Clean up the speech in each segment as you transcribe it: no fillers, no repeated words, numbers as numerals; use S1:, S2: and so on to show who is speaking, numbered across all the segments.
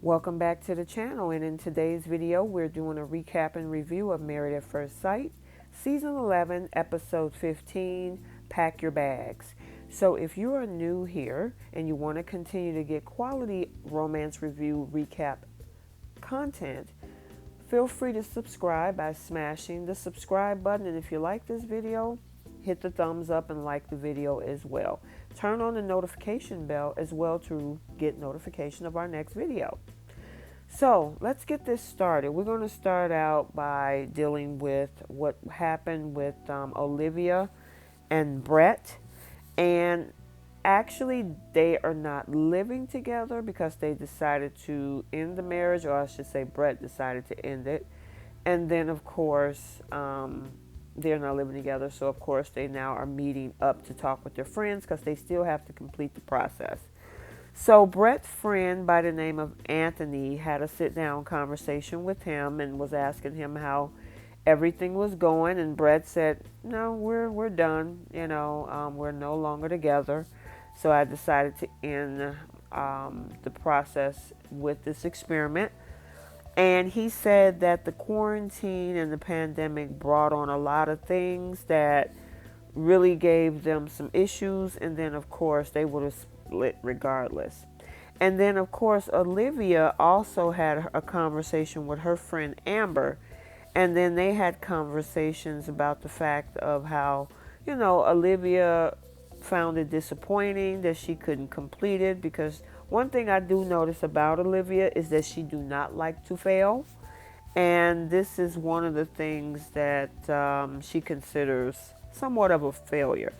S1: Welcome back to the channel, and in today's video we're doing a recap and review of Married at First Sight, Season 11, Episode 15, Pack Your Bags. So if you are new here and you want to continue to get quality romance review recap content, feel free to subscribe by smashing the subscribe button, and if you like this video, hit the thumbs up and like the video as well. Turn on the notification bell as well to get notification of our next video. So let's get this started. We're going to start out by dealing with what happened with Olivia and Brett. And actually, they are not living together because they decided to end the marriage, or I should say Brett decided to end it. And then, of course, they're not living together. So, of course, they now are meeting up to talk with their friends because they still have to complete the process. So Brett's friend by the name of Anthony had a sit-down conversation with him and was asking him how everything was going. And Brett said, "No, we're done. We're no longer together. So I decided to end the process with this experiment." And he said that the quarantine and the pandemic brought on a lot of things that really gave them some issues. And then, of course, they would have split regardless. And then, of course, Olivia also had a conversation with her friend Amber. And then they had conversations about the fact of how, Olivia found it disappointing that she couldn't complete it, because one thing I do notice about Olivia is that she do not like to fail. And this is one of the things that she considers somewhat of a failure.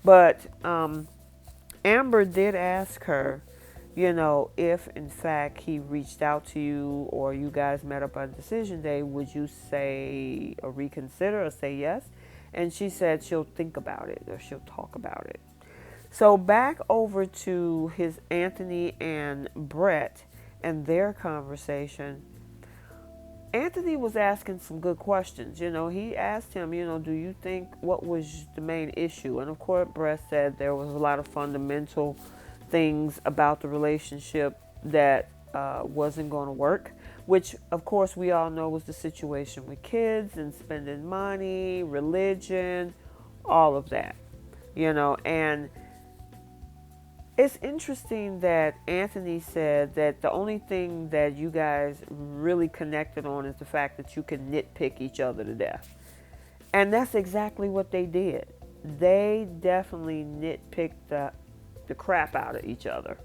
S1: But Amber did ask her, if in fact he reached out to you or you guys met up on decision day, would you say or reconsider or say yes? And she said she'll think about it or she'll talk about it. So back over to his Anthony and Brett and their conversation. Anthony was asking some good questions. He asked him, do you think, what was the main issue? And of course, Brett said there was a lot of fundamental things about the relationship that wasn't going to work, which of course we all know was the situation with kids and spending money, religion, all of that, and it's interesting that Anthony said that the only thing that you guys really connected on is the fact that you can nitpick each other to death. And that's exactly what they did. They definitely nitpicked the crap out of each other.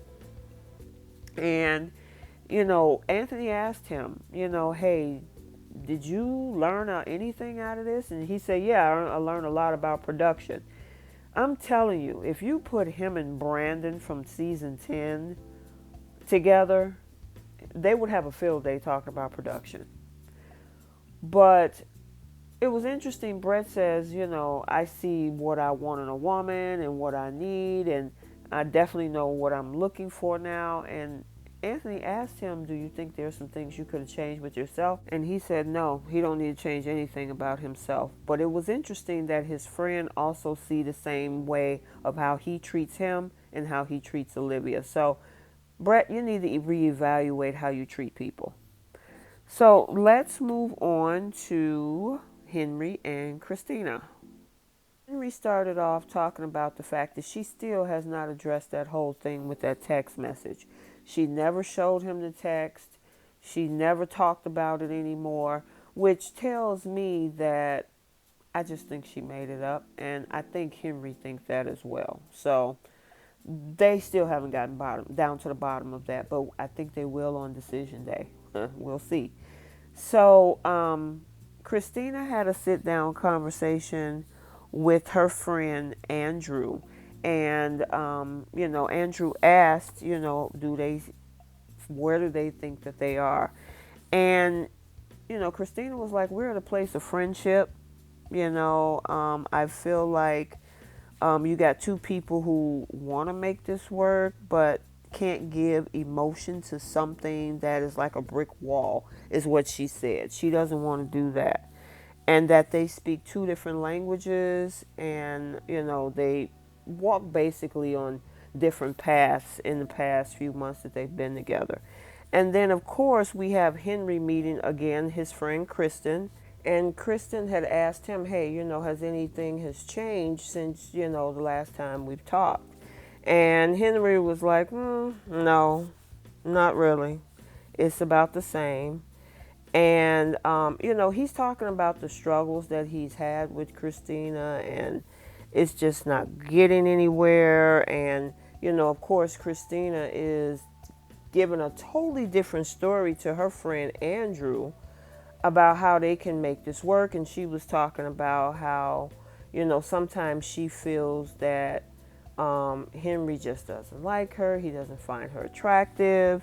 S1: And, Anthony asked him, hey, did you learn anything out of this? And he said, yeah, I learned a lot about production. I'm telling you, if you put him and Brandon from season 10 together, they would have a field day talking about production. But it was interesting. Brett says, I see what I want in a woman and what I need, and I definitely know what I'm looking for now. And Anthony asked him, do you think there's some things you could have changed with yourself? And he said no, he don't need to change anything about himself. But it was interesting that his friend also see the same way of how he treats him and how he treats Olivia. So Brett, you need to reevaluate how you treat people. So let's move on to Henry and Christina. Henry started off talking about the fact that she still has not addressed that whole thing with that text message. She never showed him the text. She never talked about it anymore, which tells me that I just think she made it up, and I think Henry thinks that as well. So they still haven't gotten down to the bottom of that, but I think they will on decision day. We'll see. So Christina had a sit-down conversation with her friend Andrew. And, Andrew asked, where do they think that they are? And, Christina was like, we're at a place of friendship. I feel like you got two people who want to make this work, but can't give emotion to something that is like a brick wall, is what she said. She doesn't want to do that. And that they speak two different languages, and, they walk basically on different paths in the past few months that they've been together. And then, of course, we have Henry meeting again his friend Kristen. And Kristen had asked him, hey, has anything has changed since, the last time we've talked? And Henry was like, no, not really. It's about the same. And, he's talking about the struggles that he's had with Christina, and it's just not getting anywhere. And, of course, Christina is giving a totally different story to her friend Andrew about how they can make this work. And she was talking about how, sometimes she feels that Henry just doesn't like her. He doesn't find her attractive.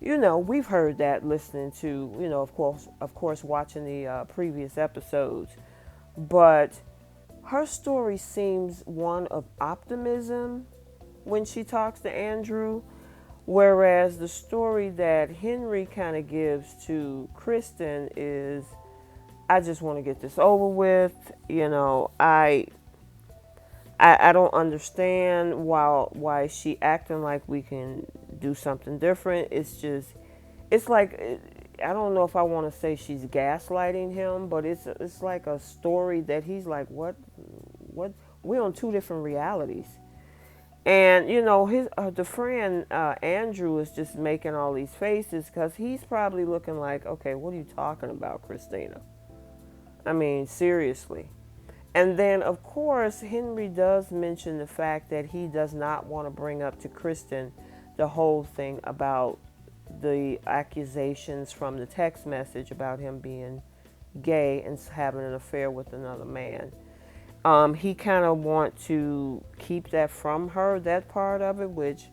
S1: We've heard that listening to, of course, watching the previous episodes. But her story seems one of optimism when she talks to Andrew, whereas the story that Henry kind of gives to Kristen is, I just want to get this over with. I don't understand why she acting like we can do something different. It's like, I don't know if I want to say she's gaslighting him, but it's like a story that he's like, what, we're on two different realities. And his the friend Andrew is just making all these faces because he's probably looking like, okay, what are you talking about, Christina? I mean, seriously. And then, of course, Henry does mention the fact that he does not want to bring up to Kristen the whole thing about the accusations from the text message about him being gay and having an affair with another man. He kind of wants to keep that from her, that part of it, which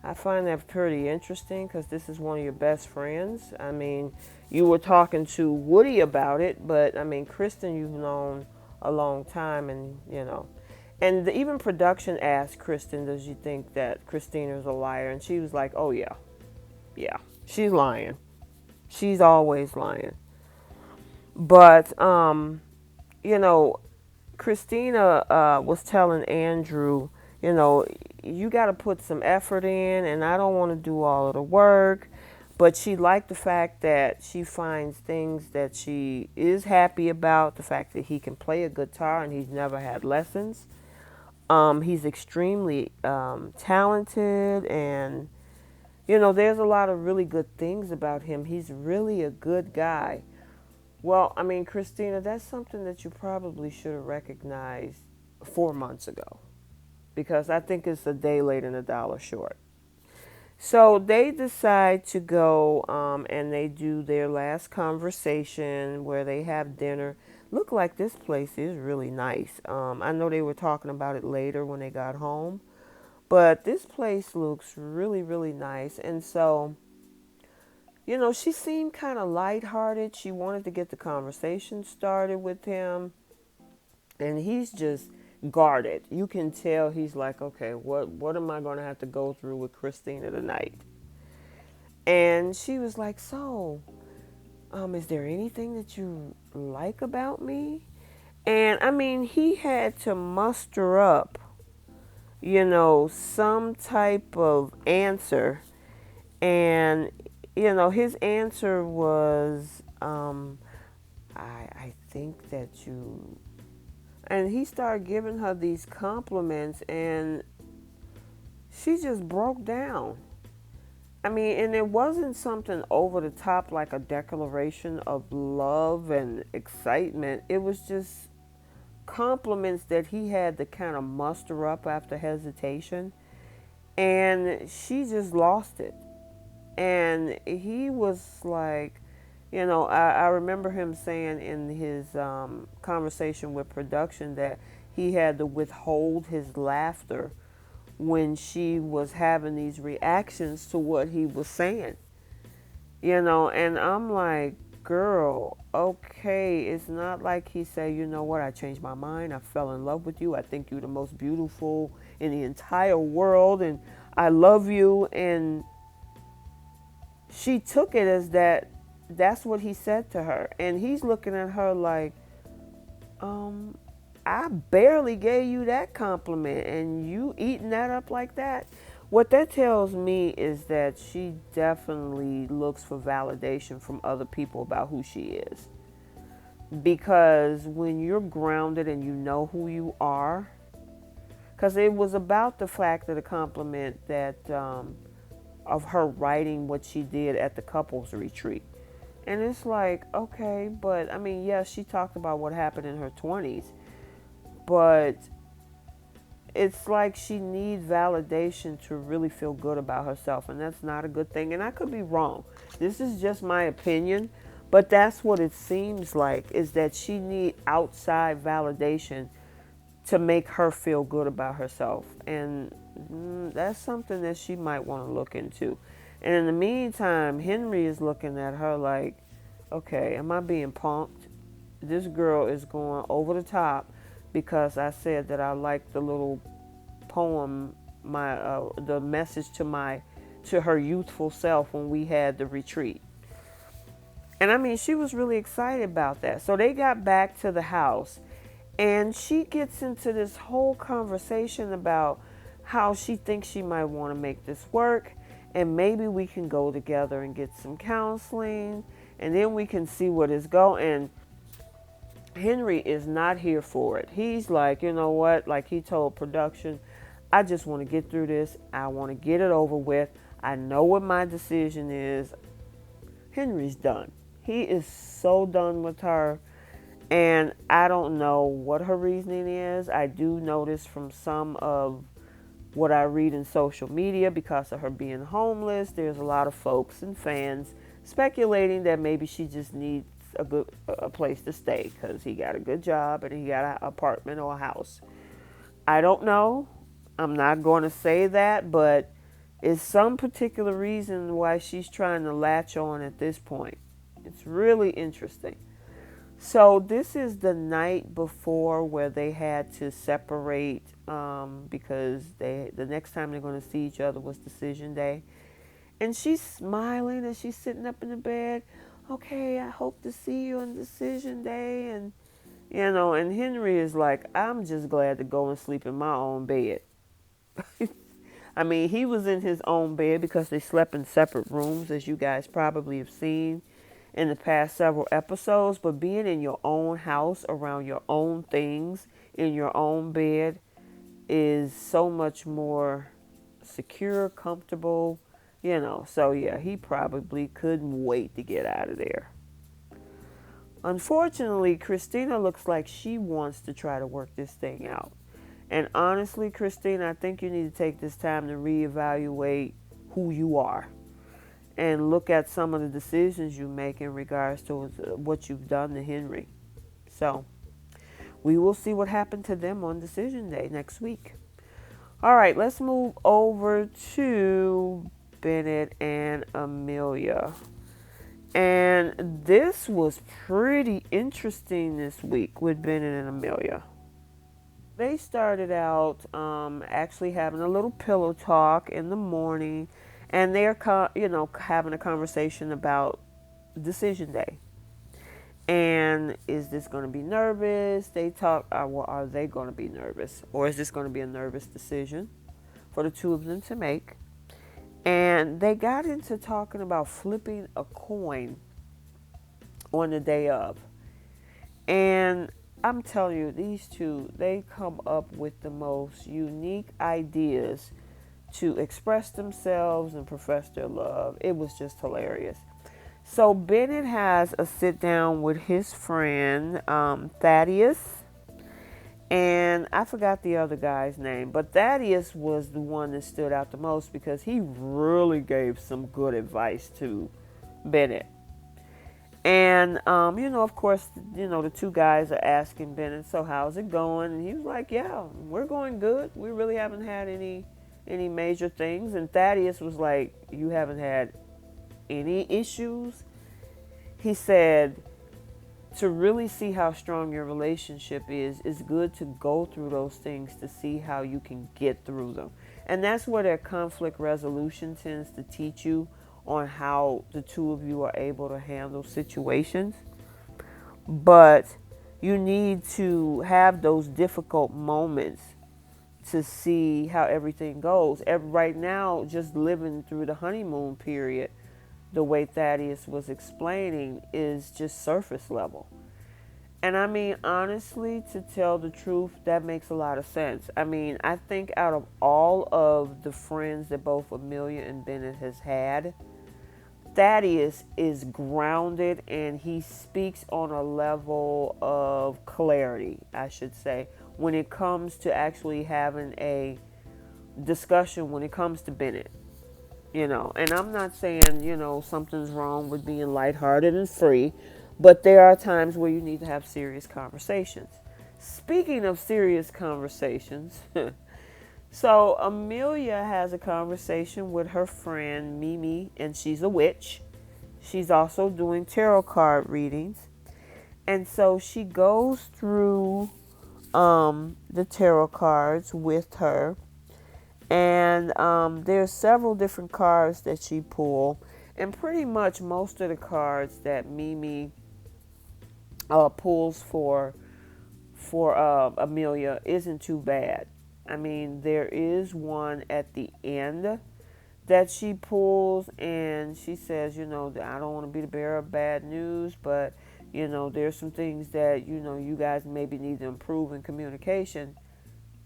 S1: I find that pretty interesting because this is one of your best friends. I mean, you were talking to Woody about it, but I mean, Kristen, you've known a long time, and and even production asked Kristen, does you think that Christina's a liar? And she was like, oh yeah, she's lying. She's always lying. But Christina was telling Andrew, you got to put some effort in, and I don't want to do all of the work. But she liked the fact that she finds things that she is happy about, the fact that he can play a guitar and he's never had lessons. He's extremely talented, and, there's a lot of really good things about him. He's really a good guy. Well, I mean, Christina, that's something that you probably should have recognized 4 months ago, because I think it's a day late and a dollar short. So they decide to go and they do their last conversation where they have dinner. Look like this place is really nice. I know they were talking about it later when they got home, but this place looks really, really nice. And so, she seemed kind of lighthearted. She wanted to get the conversation started with him, and he's just guarded. You can tell he's like, okay, what am I going to have to go through with Christina tonight? And she was like, so, is there anything that you like about me? And I mean, he had to muster up, some type of answer. And, his answer was, I think that you. And he started giving her these compliments, and she just broke down. I mean, and it wasn't something over the top like a declaration of love and excitement. It was just compliments that he had to kind of muster up after hesitation. And she just lost it. And he was like, I remember him saying in his conversation with production that he had to withhold his laughter when she was having these reactions to what he was saying. And I'm like, girl, okay, it's not like he said, you know what, I changed my mind, I fell in love with you, I think you're the most beautiful in the entire world, and I love you. And she took it as that's what he said to her. And he's looking at her like, I barely gave you that compliment and you eating that up like that. What that tells me is that she definitely looks for validation from other people about who she is. Because when you're grounded and you know who you are, because it was about the fact of the compliment that of her writing what she did at the couples retreat. And it's like, okay, but I mean, yes, she talked about what happened in her 20s, but it's like she needs validation to really feel good about herself, and that's not a good thing. And I could be wrong. This is just my opinion, but that's what it seems like, is that she needs outside validation to make her feel good about herself. And that's something that she might want to look into. And in the meantime, Henry is looking at her like, okay, am I being punked? This girl is going over the top because I said that I liked the little poem, the message to her youthful self when we had the retreat. And I mean, she was really excited about that. So they got back to the house, and she gets into this whole conversation about how she thinks she might want to make this work, and maybe we can go together and get some counseling, and then we can see what is going. And Henry is not here for it. He's like, you know what? Like he told production, I just want to get through this. I want to get it over with. I know what my decision is. Henry's done. He is so done with her. And I don't know what her reasoning is. I do notice from some of what I read in social media, because of her being homeless, there's a lot of folks and fans speculating that maybe she just needs a place to stay because he got a good job and he got an apartment or a house. I don't know. I'm not going to say that, but it's some particular reason why she's trying to latch on at this point. It's really interesting. So this is the night before where they had to separate because the next time they're going to see each other was decision day. And she's smiling and she's sitting up in the bed. Okay, I hope to see you on decision day. And, and Henry is like, I'm just glad to go and sleep in my own bed. I mean, he was in his own bed because they slept in separate rooms, as you guys probably have seen in the past several episodes. But being in your own house, around your own things, in your own bed is so much more secure, comfortable, So yeah, he probably couldn't wait to get out of there. Unfortunately, Christina looks like she wants to try to work this thing out. And honestly, Christina, I think you need to take this time to reevaluate who you are and look at some of the decisions you make in regards to what you've done to Henry. So we will see what happened to them on decision day next week. All right, let's move over to Bennett and Amelia. And this was pretty interesting this week with Bennett and Amelia. They started out actually having a little pillow talk in the morning, and they're having a conversation about decision day. And is this going to be nervous? They talk, well, are they going to be nervous? Or is this going to be a nervous decision for the two of them to make? And they got into talking about flipping a coin on the day of. And I'm telling you, these two, they come up with the most unique ideas to express themselves and profess their love. It was just hilarious. So Bennett has a sit down with his friend, Thaddeus. And I forgot the other guy's name, but Thaddeus was the one that stood out the most because he really gave some good advice to Bennett. And, of course, the two guys are asking Bennett, so how's it going? And he was like, yeah, we're going good. We really haven't had any major things. And Thaddeus was like, you haven't had any issues? He said, to really see how strong your relationship is, it's good to go through those things to see how you can get through them. And that's where their conflict resolution tends to teach you on how the two of you are able to handle situations. But you need to have those difficult moments to see how everything goes. Right now, just living through the honeymoon period, the way Thaddeus was explaining, is just surface level. And I mean, honestly, to tell the truth, that makes a lot of sense. I mean, I think out of all of the friends that both Amelia and Bennett has had, Thaddeus is grounded and he speaks on a level of clarity, I should say, when it comes to actually having a discussion when it comes to Bennett. And I'm not saying, something's wrong with being lighthearted and free, but there are times where you need to have serious conversations. Speaking of serious conversations, so Amelia has a conversation with her friend Mimi, and she's a witch. She's also doing tarot card readings. And so she goes through the tarot cards with her. And there's several different cards that she pulled. And pretty much most of the cards that Mimi pulls for Amelia isn't too bad. I mean, there is one at the end that she pulls, and she says, I don't want to be the bearer of bad news, but, there's some things that, you guys maybe need to improve in communication.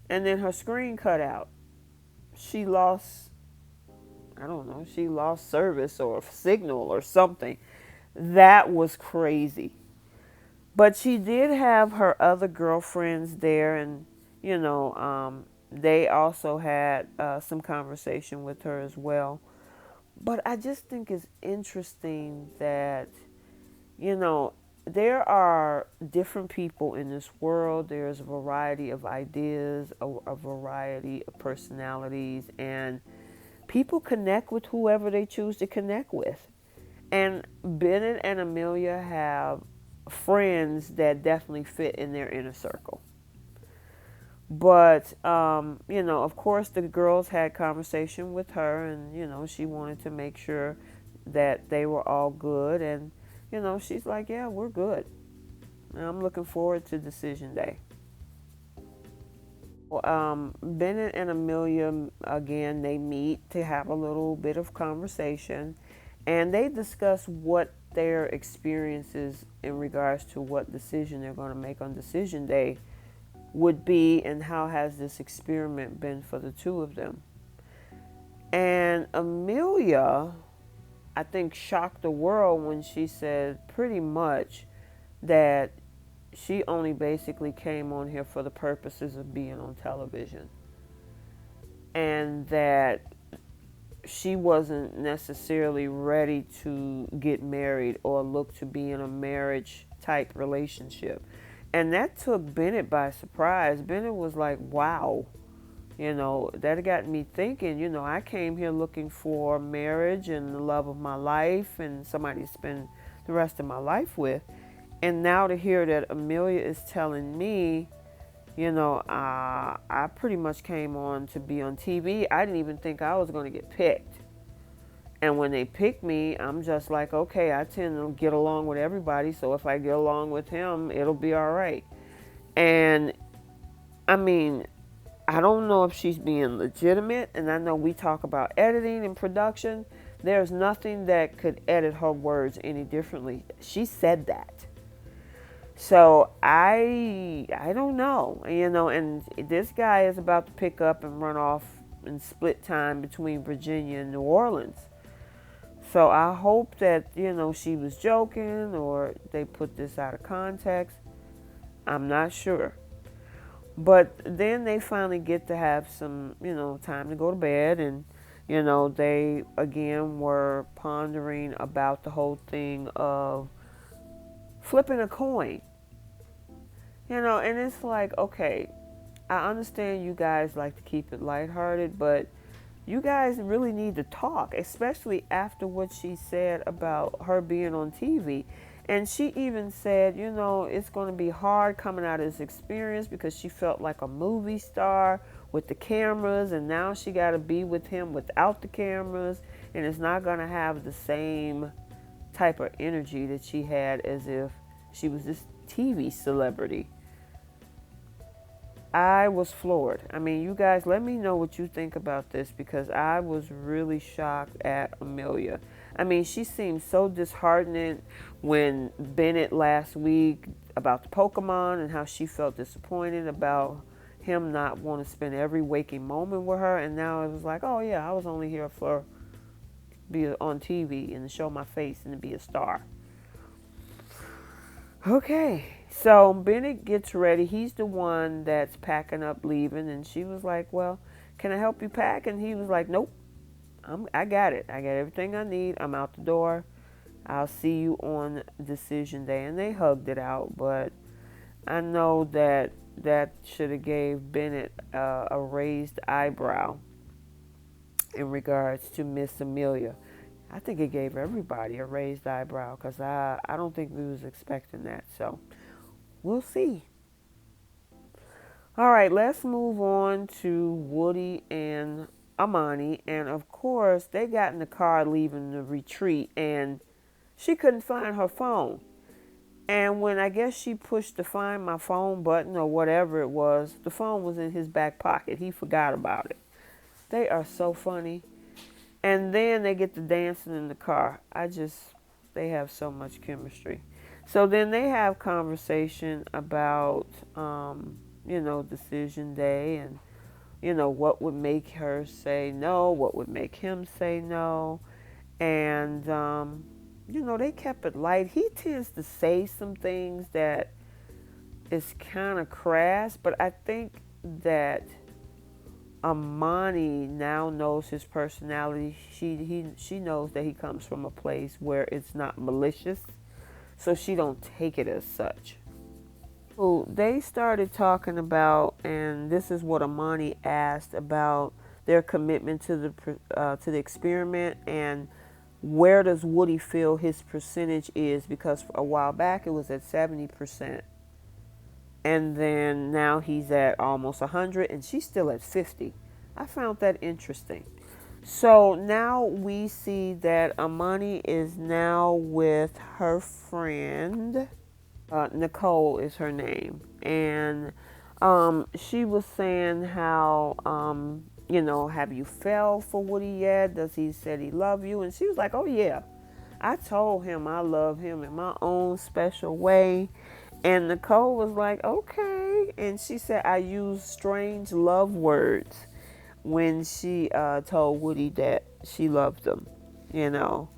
S1: And then her screen cut out. She lost, I don't know, she lost service or signal or something. That was crazy. But she did have her other girlfriends there, and, they also had some conversation with her as well. But I just think it's interesting that, there are different people in this world. There's a variety of ideas, a variety of personalities, and people connect with whoever they choose to connect with. And Bennett and Amelia have friends that definitely fit in their inner circle. But, of course, the girls had conversation with her, and, she wanted to make sure that they were all good. And, she's like, yeah, we're good. And I'm looking forward to decision day. Bennett and Amelia, again, they meet to have a little bit of conversation, and they discuss what their experiences in regards to what decision they're going to make on decision day would be, and how has this experiment been for the two of them. And Amelia, I think, shocked the world when she said pretty much that she only basically came on here for the purposes of being on television, and that she wasn't necessarily ready to get married or look to be in a marriage type relationship. And that took Bennett by surprise. Bennett was like, wow, that got me thinking, I came here looking for marriage and the love of my life and somebody to spend the rest of my life with. And now to hear that Amelia is telling me, I pretty much came on to be on TV. I didn't even think I was going to get picked. And when they pick me, I'm just like, okay, I tend to get along with everybody. So if I get along with him, it'll be all right. And I mean, I don't know if she's being legitimate. And I know we talk about editing and production. There's nothing that could edit her words any differently. She said that. So I don't know, and this guy is about to pick up and run off and split time between Virginia and New Orleans. So I hope that, she was joking or they put this out of context. I'm not sure. But then they finally get to have some, time to go to bed, and, they again were pondering about the whole thing of flipping a coin. And it's like, okay, I understand you guys like to keep it lighthearted, but you guys really need to talk, especially after what she said about her being on TV. And she even said, it's going to be hard coming out of this experience because she felt like a movie star with the cameras, and now she got to be with him without the cameras, and it's not going to have the same type of energy that she had as if she was this TV celebrity. I was floored. I mean, you guys, let me know what you think about this because I was really shocked at Amelia. I mean, she seemed so disheartened when Bennett last week about the Pokemon and how she felt disappointed about him not wanting to spend every waking moment with her. And now it was like, oh, yeah, I was only here for be on TV and to show my face and to be a star. Okay, so Bennett gets ready. He's the one that's packing up, leaving, and she was like, "Well, can I help you pack?" And he was like, "Nope, I got it. I got everything I need. I'm out the door. I'll see you on decision day." And they hugged it out, but I know that that should have gave Bennett a raised eyebrow in regards to Miss Amelia. I think it gave everybody a raised eyebrow because I don't think we was expecting that. So we'll see. All right, let's move on to Woody and Amani. And of course, they got in the car leaving the retreat and she couldn't find her phone. And when I guess she pushed the find my phone button or whatever it was, the phone was in his back pocket. He forgot about it. They are so funny. And then they get to dancing in the car. They have so much chemistry. So then they have conversation about, decision day and, what would make her say no, what would make him say no. And, they kept it light. He tends to say some things that is kind of crass, but I think that Amani now knows his personality. She knows that he comes from a place where it's not malicious, so she don't take it as such. So they started talking about, and this is what Amani asked about their commitment to the experiment and where does Woody feel his percentage is, because a while back it was at 70%. And then now he's at almost 100 and she's still at 50. I found that interesting. So now we see that Amani is now with her friend. Nicole is her name. And she was saying how, have you fell for Woody yet? Does he said he love you? And she was like, oh yeah. I told him I love him in my own special way. And Nicole was like, okay. And she said, I use strange love words when she told Woody that she loved him, you know.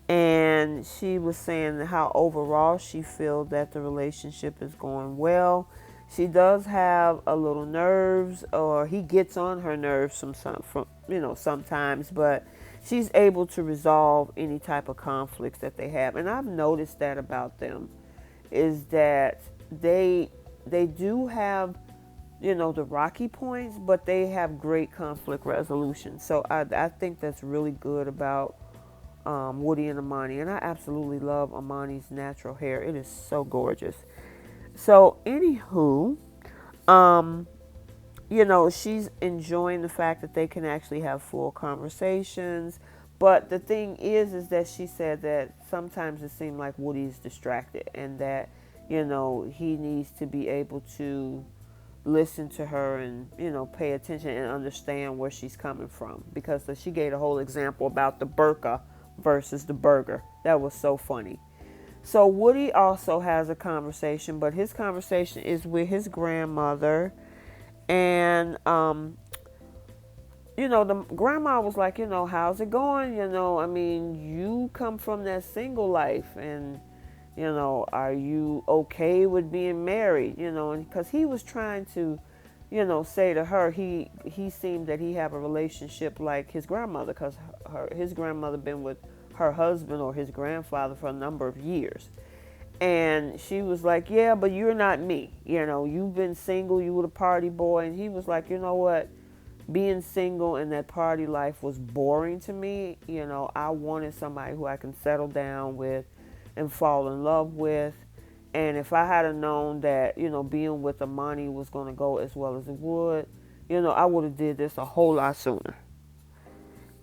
S1: And she was saying how overall she feels that the relationship is going well. She does have a little nerves, or he gets on her nerves sometimes, but she's able to resolve any type of conflicts that they have. And I've noticed that about them, is that they do have, the rocky points, but they have great conflict resolution. So I think that's really good about Woody and Amani. And I absolutely love Amani's natural hair. It is so gorgeous. So anywho, she's enjoying the fact that they can actually have full conversations. But the thing is that she said that sometimes it seemed like Woody's distracted and that, he needs to be able to listen to her and, pay attention and understand where she's coming from. Because she gave a whole example about the burqa versus the burger. That was so funny. So Woody also has a conversation, but his conversation is with his grandmother. And, the grandma was like, how's it going? You come from that single life and, are you okay with being married? And because he was trying to, say to her, he seemed that he have a relationship like his grandmother, because his grandmother been with her husband or his grandfather for a number of years. And she was like, yeah, but you're not me. You've been single, you were the party boy. And he was like, you know what? Being single and that party life was boring to me. I wanted somebody who I can settle down with and fall in love with. And if I had known that, being with Amani was going to go as well as it would, I would have did this a whole lot sooner.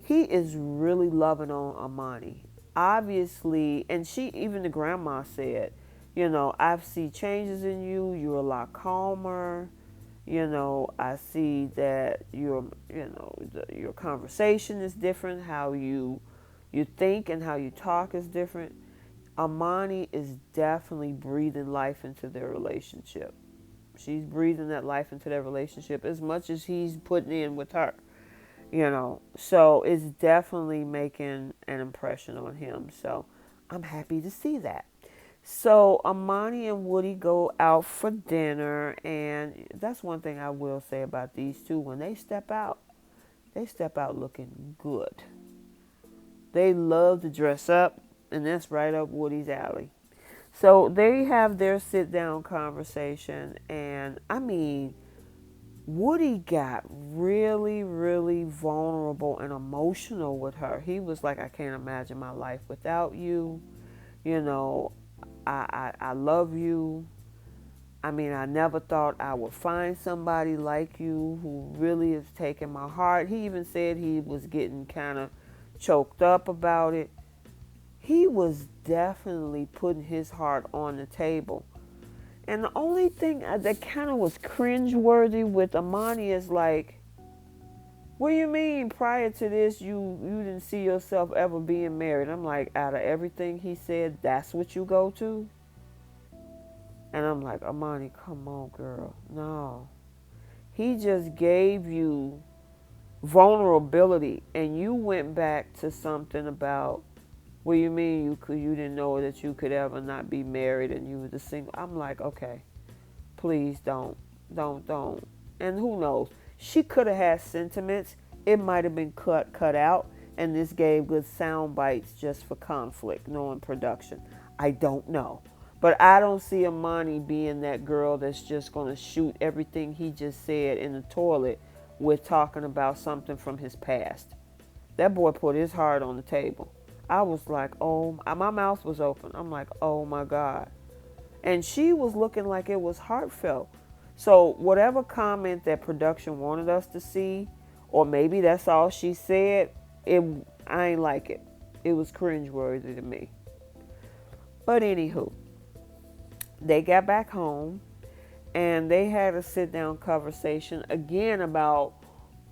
S1: He is really loving on Amani. Obviously, and even the grandma said, I see changes in you. You're a lot calmer. I see that your conversation is different, how you think and how you talk is different. Amani is definitely breathing life into their relationship. She's breathing that life into their relationship as much as he's putting in with her. So it's definitely making an impression on him. So I'm happy to see that. So Amani and Woody go out for dinner, and that's one thing I will say about these two. When they step out looking good. They love to dress up, and that's right up Woody's alley. So they have their sit down conversation, and I mean, Woody got really, really vulnerable and emotional with her. He was like, I can't imagine my life without you. You know, I love you. I mean, I never thought I would find somebody like you who really is taking my heart. He even said he was getting kind of choked up about it. He was definitely putting his heart on the table. And the only thing that kind of was cringeworthy with Amani is like, what do you mean prior to this you didn't see yourself ever being married? I'm like, out of everything he said, that's what you go to? And I'm like, Amani, come on, girl. No. He just gave you vulnerability, and you went back to something about, what do you mean you didn't know that you could ever not be married and you were the single? I'm like, okay, please don't. And who knows? She could have had sentiments. It might have been cut out, and this gave good sound bites just for conflict, knowing production. I don't know. But I don't see Amani being that girl that's just going to shoot everything he just said in the toilet with talking about something from his past. That boy put his heart on the table. I was like, oh, my mouth was open. I'm like, oh my God. And she was looking like it was heartfelt. So whatever comment that production wanted us to see, or maybe that's all she said, I ain't like it. It was cringeworthy to me. But anywho, they got back home and they had a sit down conversation again about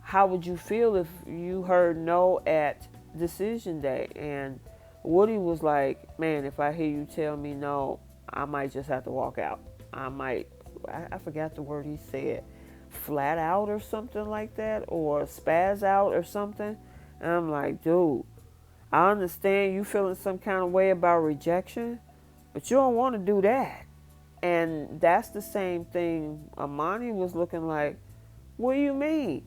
S1: how would you feel if you heard no at decision day. And Woody was like, man, if I hear you tell me no, I might just have to walk out. I forgot the word he said, flat out or something like that, or spaz out or something. And I'm like, dude, I understand you feeling some kind of way about rejection, but you don't want to do that. And that's the same thing Amani was looking like, what do you mean?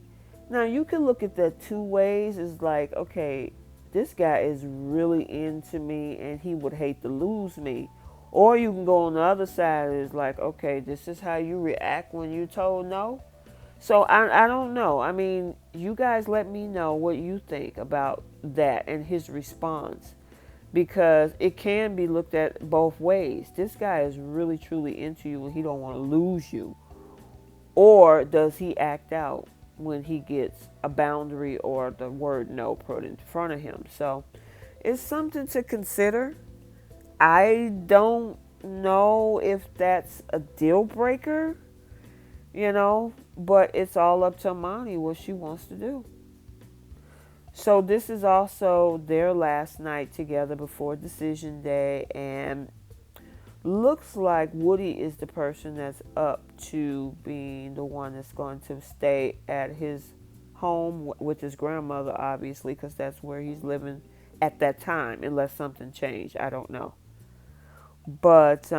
S1: Now you can look at that two ways. It's like, okay, this guy is really into me and he would hate to lose me. Or you can go on the other side. It's like, okay, this is how you react when you're told no. So I don't know. I mean, you guys let me know what you think about that and his response, because it can be looked at both ways. This guy is really truly into you and he don't want to lose you. Or does he act out when he gets a boundary or the word no put in front of him? So it's something to consider. I don't know if that's a deal breaker, but it's all up to Amani what she wants to do. So this is also their last night together before decision day, and looks like Woody is the person that's up to being the one that's going to stay at his home with his grandmother, obviously, because that's where he's living at that time, unless something changed. I don't know. But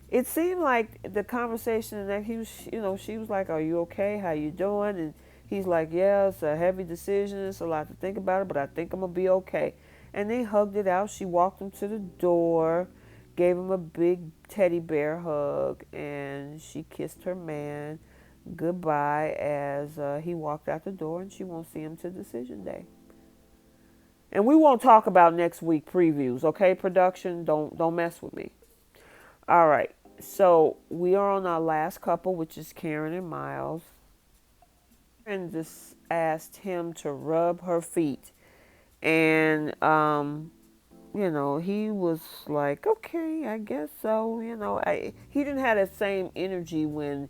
S1: it seemed like the conversation that he was, she was like, "Are you okay? How you doing?" And he's like, "Yeah, it's a heavy decision. It's a lot to think about it, but I think I'm gonna be okay." And they hugged it out. She walked him to the door, gave him a big teddy bear hug, and she kissed her man goodbye as he walked out the door, and she won't see him to decision day. And we won't talk about next week previews, okay? Production, don't mess with me. All right. So we are on our last couple, which is Karen and Miles. And just asked him to rub her feet, and he was like, okay, I guess so. He didn't have that same energy when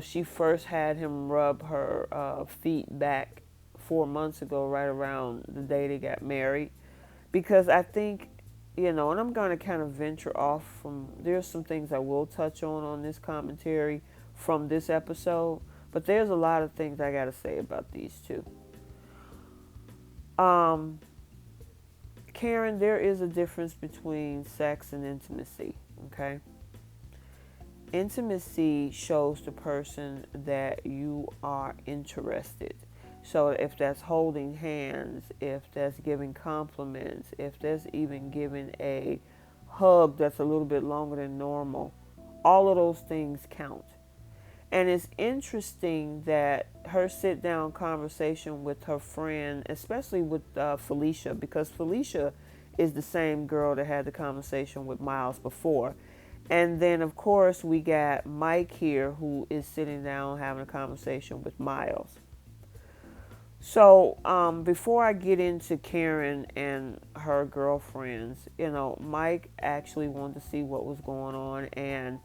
S1: she first had him rub her feet back 4 months ago, right around the day they got married. Because I think, and I'm going to kind of venture off from, there's some things I will touch on this commentary from this episode, but there's a lot of things I got to say about these two. Karen, there is a difference between sex and intimacy, okay? Intimacy shows the person that you are interested. So if that's holding hands, if that's giving compliments, if that's even giving a hug that's a little bit longer than normal, all of those things count. And it's interesting that her sit down conversation with her friend, especially with Felicia, because Felicia is the same girl that had the conversation with Miles before. And then, of course, we got Mike here, who is sitting down having a conversation with Miles. So before I get into Karen and her girlfriends, Mike actually wanted to see what was going on. And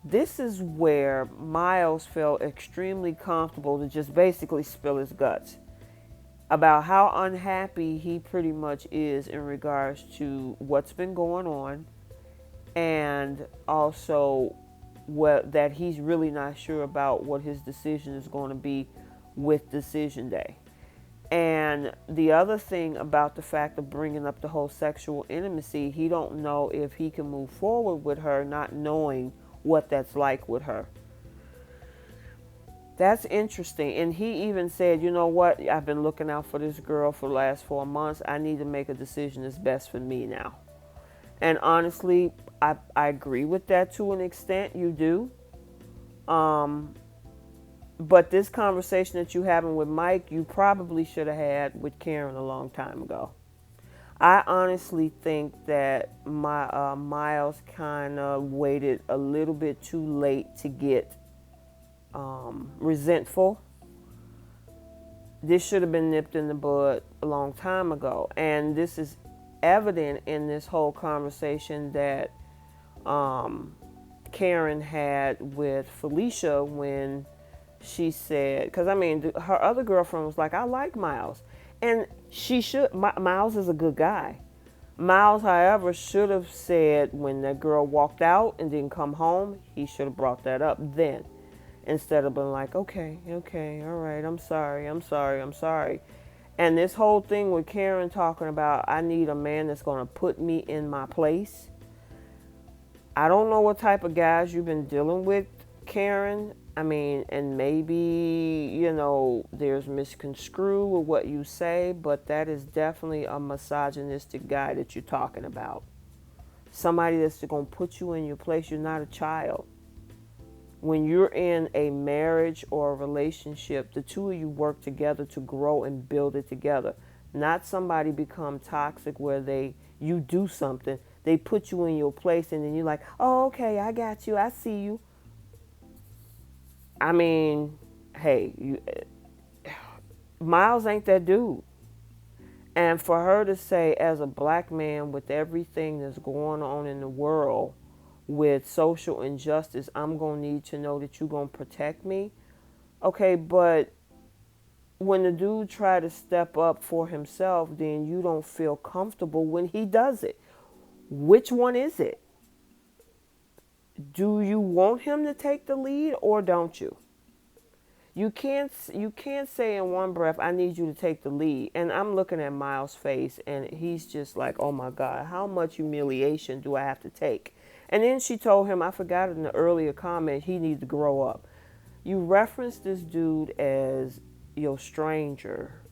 S1: this is where Miles felt extremely comfortable to just basically spill his guts about how unhappy he pretty much is in regards to what's been going on, and also that he's really not sure about what his decision is going to be with decision day. And the other thing about the fact of bringing up the whole sexual intimacy, he don't know if he can move forward with her, not knowing what that's like with her. That's interesting. And he even said, you know what, I've been looking out for this girl for the last 4 months. I need to make a decision that's best for me now. And honestly, I agree with that to an extent. You do. But this conversation that you're having with Mike, you probably should have had with Karen a long time ago. I honestly think that Miles kind of waited a little bit too late to get resentful. This should have been nipped in the bud a long time ago. And this is evident in this whole conversation that Karen had with Felicia when she said, because her other girlfriend was like, I like Miles. And she should. Miles is a good guy. Miles, however, should have said when that girl walked out and didn't come home, he should have brought that up then. Instead of being like, okay, all right, I'm sorry. And this whole thing with Karen talking about, I need a man that's going to put me in my place. I don't know what type of guys you've been dealing with, Karen. And maybe, there's misconstrued with what you say, but that is definitely a misogynistic guy that you're talking about. Somebody that's going to put you in your place. You're not a child. When you're in a marriage or a relationship, the two of you work together to grow and build it together. Not somebody become toxic where you do something, they put you in your place, and then you're like, oh, okay, I got you, I see you. Miles ain't that dude. And for her to say, as a black man with everything that's going on in the world with social injustice, I'm going to need to know that you're going to protect me. Okay, but when the dude try to step up for himself, then you don't feel comfortable when he does it. Which one is it? Do you want him to take the lead or don't you? You can't say in one breath, I need you to take the lead. And I'm looking at Miles' face and he's just like, oh my God, how much humiliation do I have to take? And then she told him, I forgot in the earlier comment, he needs to grow up. You reference this dude as your stranger,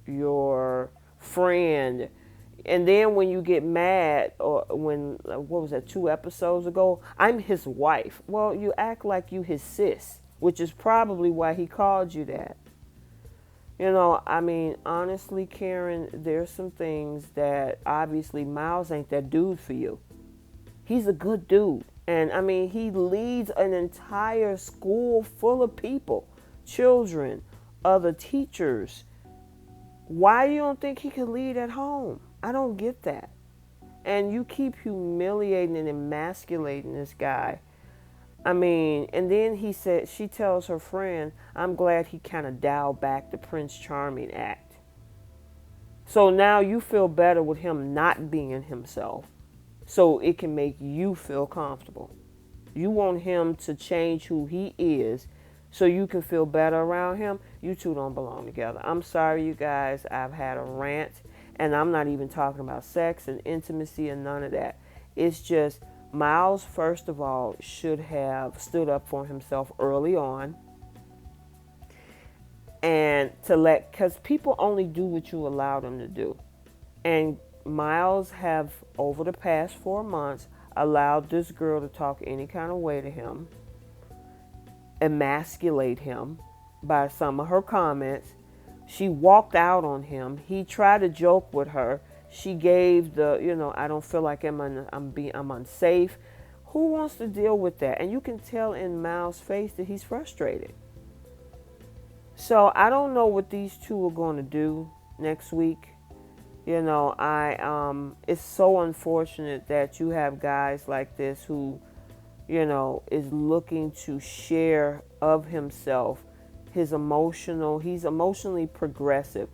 S1: your friend. And then when you get mad, or when, what was that, 2 episodes ago, I'm his wife. Well, you act like you his sis, which is probably why he called you that. Honestly, Karen, there's some things that obviously Miles ain't that dude for you. He's a good dude. And he leads an entire school full of people, children, other teachers. Why you don't think he could lead at home? I don't get that. And you keep humiliating and emasculating this guy. I mean, and then he said, she tells her friend, I'm glad he kind of dialed back the Prince Charming act. So now you feel better with him not being himself. So it can make you feel comfortable. You want him to change who he is so you can feel better around him. You two don't belong together. I'm sorry, you guys. I've had a rant, and I'm not even talking about sex and intimacy and none of that. It's just Miles, first of all, should have stood up for himself early on, and because people only do what you allow them to do. And Miles have, over the past 4 months, allowed this girl to talk any kind of way to him, emasculate him by some of her comments. She walked out on him. He tried to joke with her. She gave I don't feel like I'm unsafe. Who wants to deal with that? And you can tell in Miles' face that he's frustrated. So I don't know what these two are going to do next week. It's so unfortunate that you have guys like this who, is looking to share of himself. He's emotionally progressive.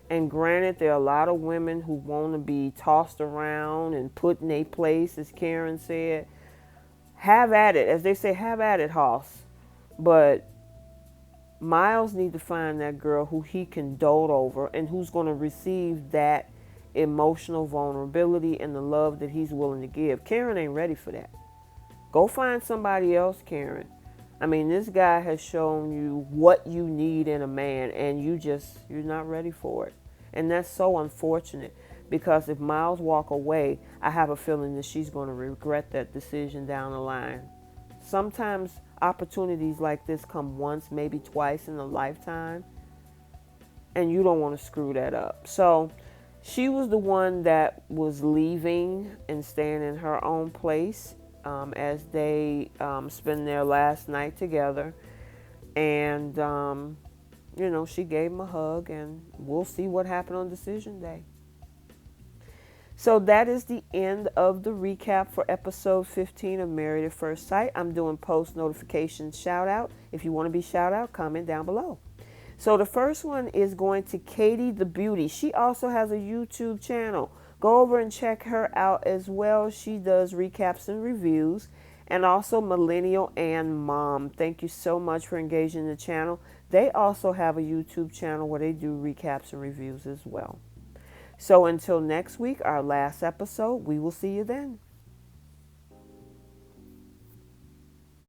S1: And granted, there are a lot of women who want to be tossed around and put in a place, as Karen said. Have at it. As they say, have at it, Hoss. But Miles needs to find that girl who he can dote over and who's going to receive that emotional vulnerability and the love that he's willing to give. Karen ain't ready for that. Go find somebody else, Karen. I mean, this guy has shown you what you need in a man, and you're not ready for it. And that's so unfortunate, because if Miles walk away, I have a feeling that she's going to regret that decision down the line. Sometimes opportunities like this come once, maybe twice in a lifetime, and you don't want to screw that up. So she was the one that was leaving and staying in her own place as they spend their last night together. And, she gave him a hug, and we'll see what happened on decision day. So that is the end of the recap for episode 15 of Married at First Sight. I'm doing post notification shout out. If you want to be shout out, comment down below. So the first one is going to Katie the Beauty. She also has a YouTube channel. Go over and check her out as well. She does recaps and reviews. And also Millennial and Mom. Thank you so much for engaging the channel. They also have a YouTube channel where they do recaps and reviews as well. So until next week, our last episode, we will see you then.